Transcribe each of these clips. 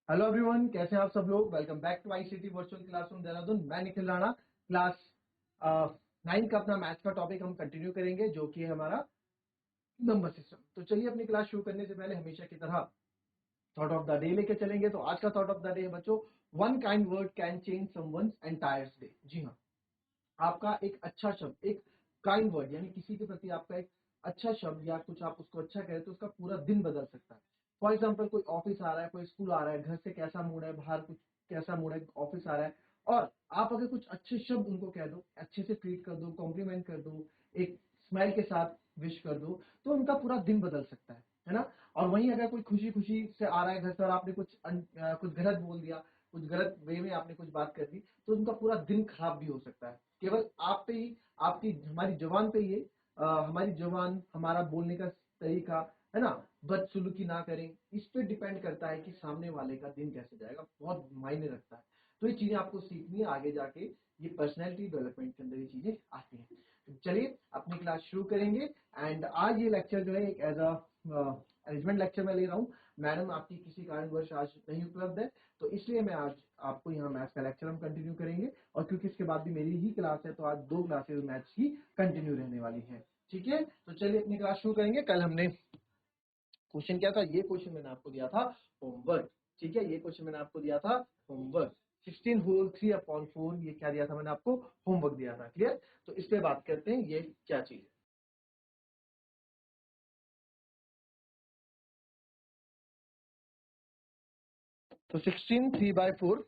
Hello everyone, कैसे हैं आप सब लोग। Welcome back to ICT virtual classroom Dehradun. मैं निखिल राणा। क्लास 9 का अपना मैथ्स का टॉपिक हम कंटिन्यू करेंगे, जो कि है हमारा नंबर सिस्टम। तो चलिए अपनी क्लास शुरू करने से पहले हमेशा की तरह थॉट ऑफ द डे लेके चलेंगे। तो आज का थॉट ऑफ द डे है बच्चों, one kind word can change someone's entire day. जी हाँ, आपका एक अच्छा शब्द, एक काइंड वर्ड यानी किसी के प्रति आपका एक अच्छा शब्द या कुछ आप उसको अच्छा कहें तो उसका पूरा दिन बदल सकता है। फॉर एग्जाम्पल, कोई ऑफिस आ रहा है, कोई स्कूल आ रहा है, घर से कैसा मूड है, बाहर कुछ कैसा मूड है, ऑफिस आ रहा है, और आप अगर कुछ अच्छे शब्द उनको कह दो, अच्छे से ट्रीट कर दो, कॉम्प्लीमेंट कर दो, एक स्माइल के साथ विश कर दो, तो उनका पूरा दिन बदल सकता है ना। और वहीं अगर कोई खुशी खुशी से आ रहा है घर से और आपने कुछ गलत बोल दिया, कुछ गलत वे में आपने कुछ बात कर दी, तो उनका पूरा दिन खराब भी हो सकता है। केवल आप पे ही, आपकी हमारी जबान पे ही हमारी जबान, हमारा बोलने का तरीका, है ना, बदसलूकी ना करें, इस पे डिपेंड करता है कि सामने वाले का दिन कैसे जाएगा, बहुत मायने रखता है। तो ये चीजें आपको सीखनी है आगे जाके, ये पर्सनैलिटी डेवलपमेंट के अंदर ये चीजें आती हैं। तो चलिए अपनी क्लास शुरू करेंगे। एंड आज ये लेक्चर जो है एक एज अरेंजमेंट लेक्चर मैं ले रहा हूँ। मैडम आपकी किसी कारणवश आज नहीं उपलब्ध है, तो इसलिए मैं आज आपको यहाँ मैथ्स का लेक्चर हम कंटिन्यू करेंगे। और क्योंकि इसके बाद भी मेरी ही क्लास है, तो आज 2 क्लासेस मैथ्स की कंटिन्यू रहने वाली है। ठीक है, तो चलिए अपनी क्लास शुरू करेंगे। कल हमने क्वेश्चन क्या था, ये क्वेश्चन मैंने आपको दिया था होमवर्क। ठीक है, ये क्वेश्चन मैंने आपको दिया था होमवर्क। 16 होल 3/4, ये क्या दिया था मैंने आपको, होमवर्क दिया था। क्लियर। तो इस पे बात करते हैं, ये क्या चीज है। तो 16 3/4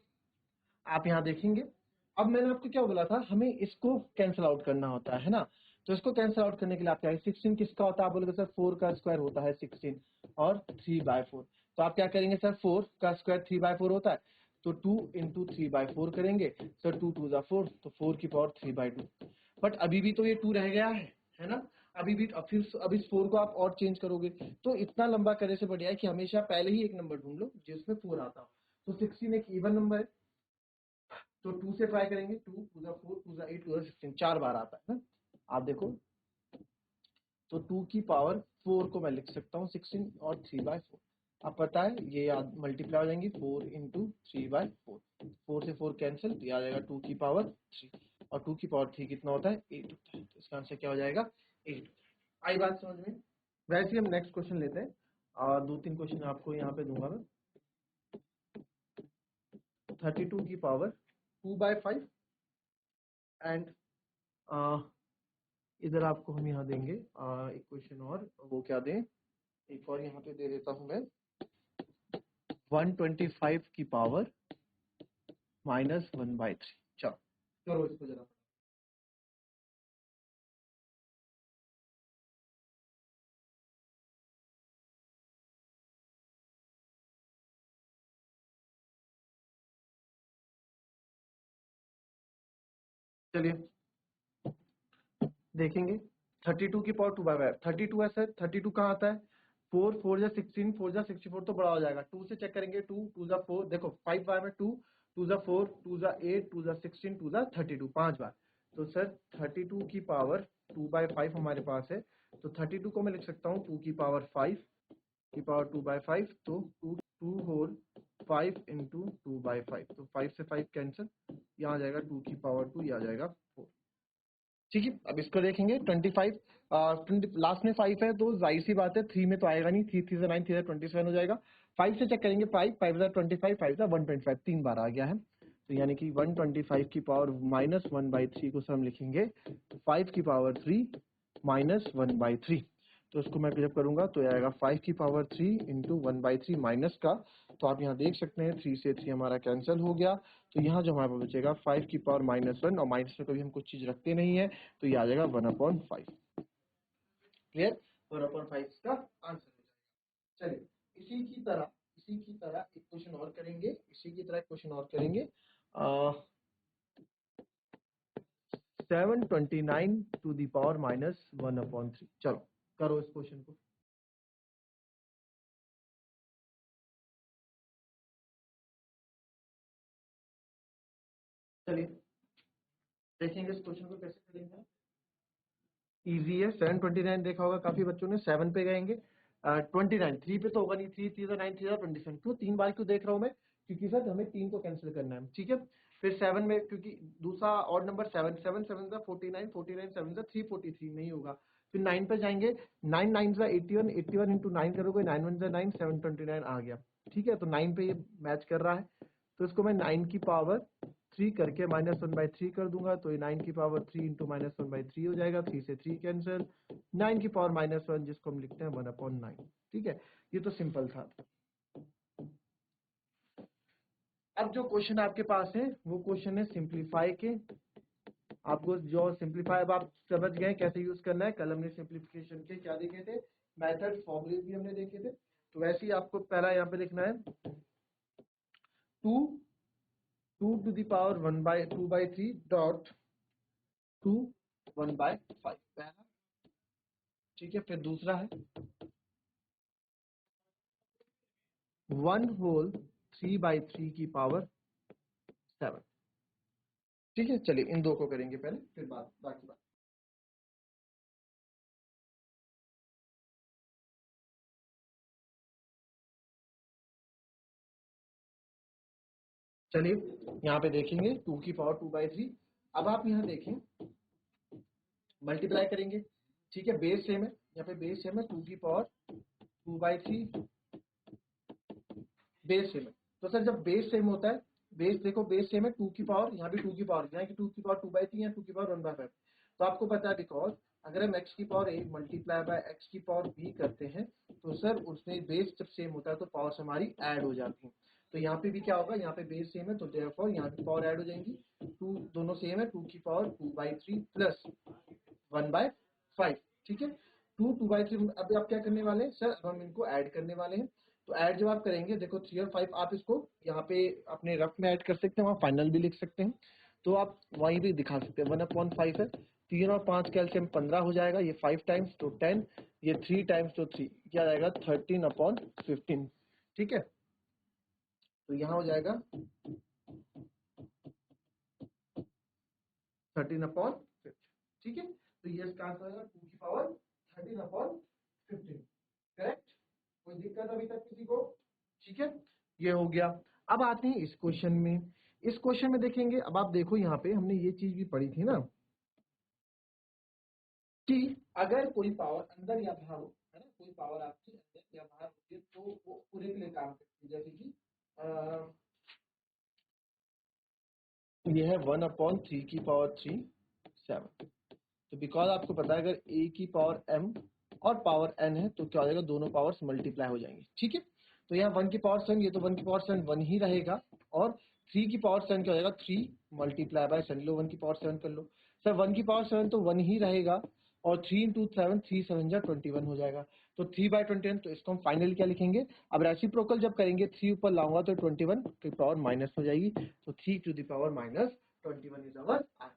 आप यहाँ देखेंगे। अब मैंने आपको क्या बोला था, हमें इसको कैंसिल आउट करना होता है ना। तो इसको कैंसिल आउट करने के लिए आप क्या, 16 किसका होता है, आप बोलोगे सर 4 का स्क्वायर होता है 16 और 3/4। तो आप क्या करेंगे सर, 4 का स्क्वायर 3/4 होता है, तो 2 इंटू 3/4 करेंगे। सर 2 2 4, तो 4 की पावर 3/2। बट अभी भी तो ये 2 रह गया है ना। अभी भी अब फिर अब इस 4 को आप और चेंज करोगे, तो इतना लंबा करने से बढ़िया है कि हमेशा पहले ही एक नंबर ढूंढ लो जिसमें 4 आता हो। तो 16 एक इवन नंबर है, तो 2 से ट्राई करेंगे। 2 2 4 2 8 2 16, 4 बार आता है ना। आप देखो, तो 2 की पावर 4 को मैं लिख सकता हूँ 16 और 3/4। अब पता है ये याद मल्टीप्लाई हो जाएंगी, 4 इंटू 3/4। 4 से 4 कैंसिल, तो आ जाएगा 2 की पावर 3। और 2 की पावर 3 कितना होता है, 8 होता है। तो इसका आंसर क्या हो जाएगा, 8। आई बात समझ में। वैसे ही हम नेक्स्ट क्वेश्चन लेते हैं, और 2-3 क्वेश्चन आपको यहाँ पे दूंगा मैं। 32 की पावर 2/5 एंड इधर आपको हम यहाँ देंगे एक क्वेश्चन और, वो क्या दें, एक और यहाँ पे दे देता हूँ मैं, 125 की पावर -1/3। चलो करो इसको जरा। चलिए देखेंगे। 32 की पावर 2/5, 32 है सर। 32 कहाँ आता है, 4 4 जा 16, 4 जा 64, तो बड़ा हो जाएगा। 2 से चेक करेंगे, 2 2 जा 4, देखो 5 बार में 2, 2 जा 4, 2 जा 8, 2 जा 16, 2 जा 32, 5 बार। तो सर 32 की पावर 2/5 हमारे पास है, तो 32 को मैं लिख सकता हूँ 2 की पावर 5 की पावर 2/5। तो 2 होल 5 इंटू 2/5, तो 5 से 5 कैंसिल, यहाँ आ जाएगा 2 की पावर 2, ये आ जाएगा 4। ठीक है, अब इसको देखेंगे। 25 लास्ट में 5 है, तो जाहिर सी बात है 3 में तो आएगा नहीं। 3 3 से 9, 3 27 हो जाएगा। 5 से चेक करेंगे, 5 5 25, 5 125, 3 बार आ गया है। तो यानी कि 125 की पावर -1/3 को हम लिखेंगे 5 की पावर 3 -1/3। तो इसको मैं जब करूंगा तो आएगा 5 की पावर 3 इंटू 1/3 माइनस का। तो आप यहाँ देख सकते हैं 3 से 3 हमारा कैंसिल हो गया। तो यहाँ जो हमारे पास बचेगा 5 की पावर -1, और माइनस में कभी हम कुछ चीज रखते नहीं है, तो ये आ जाएगा 1/5। क्लियर, 1/5 इसका आंसर हो जाएगा। चलिए इसी की तरह एक क्वेश्चन और करेंगे, इसी की तरह एक क्वेश्चन और करेंगे। 729 टू द पावर -1/3। चलो करो इस क्वेश्चन को। चलिए देखेंगे इस क्वेश्चन को कैसे करेंगे। इजी है, 729 देखा होगा काफी बच्चों ने, 7 पे गएंगे, 29, 3 पे तो होगा नहीं, 3 3 9 3 27, क्यों 3 बार क्यों देख रहा हूँ मैं, क्योंकि सर हमें 3 को कैंसिल करना है, ठीक है। फिर 7 में, क्योंकि दूसरा ऑड नंबर 7 7 7 का 49 49 7 का 343 नहीं होगा। फिर 9 पे जाएंगे, 9 9 का 81 81 इंटू 9 करोगे, 9 1 का 9 729 आ गया, ठीक है। तो 9 पे ये मैच कर रहा है, तो इसको मैं 9 की पावर 3 करके -1/3 कर दूंगा, तो ये 9 की पावर 3 इंटू -1/3 हो जाएगा, 3 से 3 कैंसिल, 9 की पावर -1 जिसको हम लिखते हैं 1/9, ठीक है। ये तो सिंपल था। अब जो क्वेश्चन आपके पास है वो क्वेश्चन है सिंप्लीफाई के। आपको जो सिंप्लीफाई, अब आप समझ गए कैसे यूज करना है। कल हमने सिंप्लीफिकेशन के क्या देखे थे, मेथड फॉर्मूले भी हमने देखे थे। तो वैसे ही आपको पहला यहाँ पे लिखना है 2 to the power 1/2/3 डॉट 2 1/5 पहला, ठीक है। फिर दूसरा है 1 होल 3/3 की पावर 7, ठीक है। चलिए इन दो को करेंगे पहले, फिर बाकी बात। चलिए यहाँ पे देखेंगे 2 की पावर 2/3। अब आप यहाँ देखें, मल्टीप्लाई करेंगे, ठीक है। बेस सेम है, यहाँ पे बेस सेम है, 2 की पावर 2/3 बेस सेम है। तो सर जब बेस सेम होता है, बेस देखो बेस सेम है, 2 की पावर, यहाँ भी 2 की पावर, यहाँ की 2 की पावर 2/3 या 2 की पावर 1/5। तो आपको पता है बिकॉज अगर हम x की power a multiply by x की पावर b करते हैं, तो सर उसमें बेस जब सेम होता है तो पावर्स हमारी ऐड हो जाती हैं। तो यहाँ पे भी क्या होगा, यहाँ पे बेस सेम है तो देयरफॉर यहाँ पे पावर ऐड हो जाएंगी, 2 दोनों सेम है, 2 की पावर 2/3 प्लस 1/5, ठीक है। 2/3। अब आप क्या करने वाले हैं सर, अब हम इनको ऐड करने वाले हैं। तो ऐड जब आप करेंगे, देखो 3 और 5 आप इसको यहाँ पे अपने रफ में ऐड कर सकते हैं, वहाँ फाइनल भी लिख सकते हैं। तो आप वहीं भी दिखा सकते हैं, 1/5 है, 3 और 5 का एलसीएम 15 हो जाएगा, ये 5 टाइम्स तो 10, ये 3 टाइम्स तो 3, क्या जाएगा 13/15, ठीक है। तो यहाँ हो जाएगा 13/15, ठीक है। तो ये इसका आंसर है 2 की पावर 13/15, करेक्ट। कोई दिक्कत अभी तक किसी को, ठीक है। ये हो गया। अब आते हैं इस क्वेश्चन में। इस क्वेश्चन में देखेंगे, अब आप देखो यहाँ पे हमने ये चीज भी पढ़ी थी ना, कि अगर कोई पावर अंदर या बाहर हो, है ना, कोई पावर आपकी अंदर या बाहर होती है तो वो पूरे के लिए काम करती है। जैसे कि ये है 1/3 की पावर 3 7। तो बिकॉज आपको पता है अगर a की पावर m और पावर n है तो क्या हो जाएगा, दोनों पावर्स मल्टीप्लाई हो जाएंगे, ठीक है। तो यहाँ 1 की पावर 7, ये तो 1 की पावर 7 1 ही रहेगा, और 3 की पावर 7 क्या हो जाएगा, 3 मल्टीप्लाई बाय 7, लो 1 की पावर 7 कर लो। सर 1 की पावर 7 तो 1 ही रहेगा, और 3 इंटू 7 3 7 जा 21 हो जाएगा। तो 3/21, तो इसको हम फाइनली क्या लिखेंगे, अब रेसिप्रोकल जब करेंगे 3 ऊपर लाऊंगा तो 21 की पावर माइनस हो जाएगी, तो 3 to the power -21 is our answer.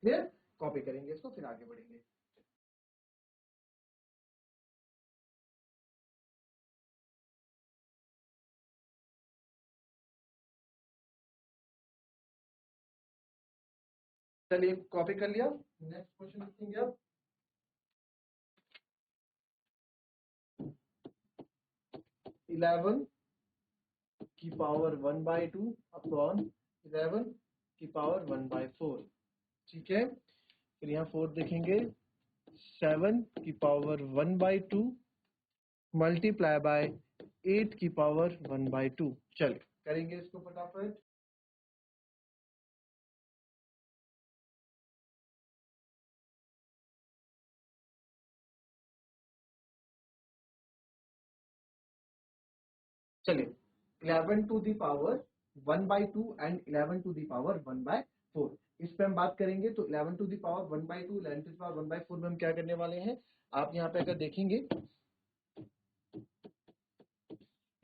Clear. Copy करेंगे इसको, फिर आगे बढ़ेंगे। चलिए कॉपी कर लिया, नेक्स्ट क्वेश्चन लिखेंगे अब। इलेवन की पावर 1/2 अपॉन 11 की पावर 1/4, ठीक है। फिर यहाँ 4 देखेंगे, 7 की पावर 1/2 मल्टीप्लाई बाय 8 की पावर 1/2। चलिए करेंगे इसको फटाफट। चलिए 11 to the power 1/2 and 11 to the power 1/4, इस पे हम बात करेंगे। तो 11 to the power 1/2, 11 to the power 1/4 में हम क्या करने वाले हैं, आप यहाँ पे अगर देखेंगे,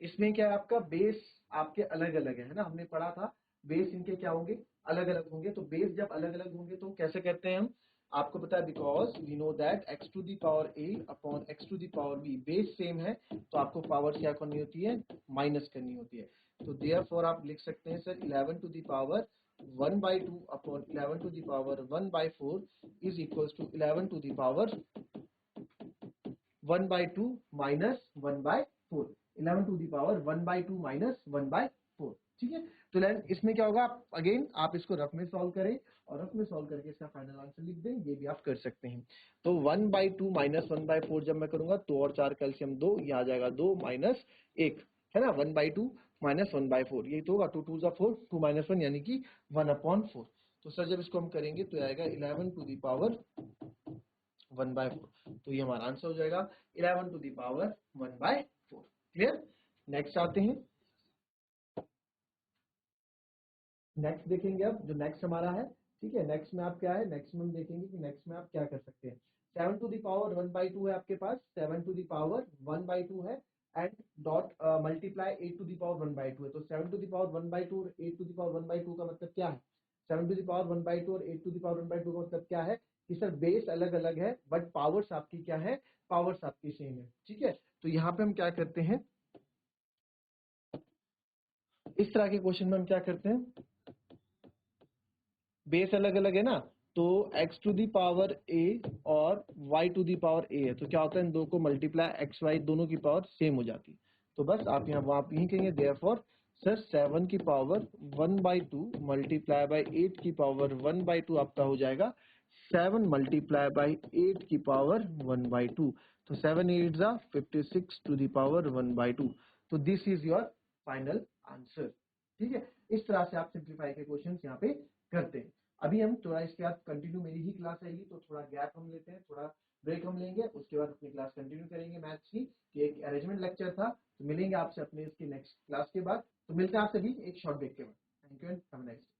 इसमें क्या है, आपका बेस आपके अलग अलग है ना, हमने पढ़ा था बेस इनके क्या होंगे, अलग अलग होंगे। तो बेस जब अलग अलग होंगे तो कैसे करते हैं हम, आपको पता है because we know that x to the power a upon x to the power b, base same है तो आपको पावर क्या करनी होती है, माइनस करनी होती है। तो देयरफॉर आप लिख सकते हैं sir 11 to the power 1/2 upon 11 to the power 1/4 is equals to 11 to the power 1/2 minus 1/4, 11 to the power 1/2 minus 1/4। ठीक है, तो इसमें क्या होगा, अगेन आप इसको रफ में सॉल्व करें और रफ में सॉल्व करके इसका फाइनल आंसर लिख दें, ये भी आप कर सकते हैं। तो 1/2 माइनस 1/4 जब मैं करूंगा, 2 और 4 कैल्शियम 2, ये आ जाएगा 2 माइनस 1, है ना, 1/2 माइनस 1/4, यही तो होगा, 2 2 4, 2 माइनस 1 यानी कि 1/4। तो सर जब इसको हम करेंगे तो आएगा 11 टू दी पावर 1/4, तो ये हमारा आंसर हो जाएगा 11 to the power 1/4। Clear. Next आते हैं, नेक्स्ट देखेंगे अब जो नेक्स्ट हमारा है। ठीक है, नेक्स्ट में आप क्या है, नेक्स्ट में हम देखेंगे कि नेक्स्ट में आप क्या कर सकते हैं। 7 टू दी पावर 1/2 है आपके पास, 7 टू दी पावर 1/2 है, and dot multiply 8 to the power 1/2 है। तो 7 टू दी पावर 1/2 और 8 टू दी पावर 1/2 का मतलब क्या है, 7 टू दी पावर 1/2 और 8 टू दी पावर 1/2 का मतलब क्या है कि सर बेस अलग अलग है बट पावर्स आपकी क्या है, पावर्स आपकी सेम है। ठीक है, तो यहाँ पे हम क्या करते हैं, इस तरह के क्वेश्चन में हम क्या करते हैं, बेस अलग अलग है ना, तो x to the power a और y to the power a है, तो क्या होता है, इन दो को मल्टीप्लाई x y दोनों की पावर सेम हो जाती है। तो बस आप यहाँ वहां यही कहेंगे, देयरफॉर सर 7 की पावर 1/2 मल्टीप्लाई बाई 8 की पावर 1/2 आपका हो जाएगा 7 मल्टीप्लाई बाई 8 की पावर 1/2। तो 7 8 जा 56 टू दी पावर 1/2। तो this is your final answer. ठीक है, इस तरह से आप सिंप्लीफाई के क्वेश्चन यहाँ पे करते हैं। अभी हम थोड़ा इसके बाद कंटिन्यू, मेरी ही क्लास आएगी तो थोड़ा गैप हम लेते हैं, थोड़ा ब्रेक हम लेंगे, उसके बाद अपनी क्लास कंटिन्यू करेंगे मैथ्स की। कि एक अरेंजमेंट लेक्चर था, तो मिलेंगे आपसे अपने इसकी नेक्स्ट क्लास के बाद। तो मिलते हैं आपसे भी एक शॉर्ट ब्रेक के बाद। Thank you and have a nice day.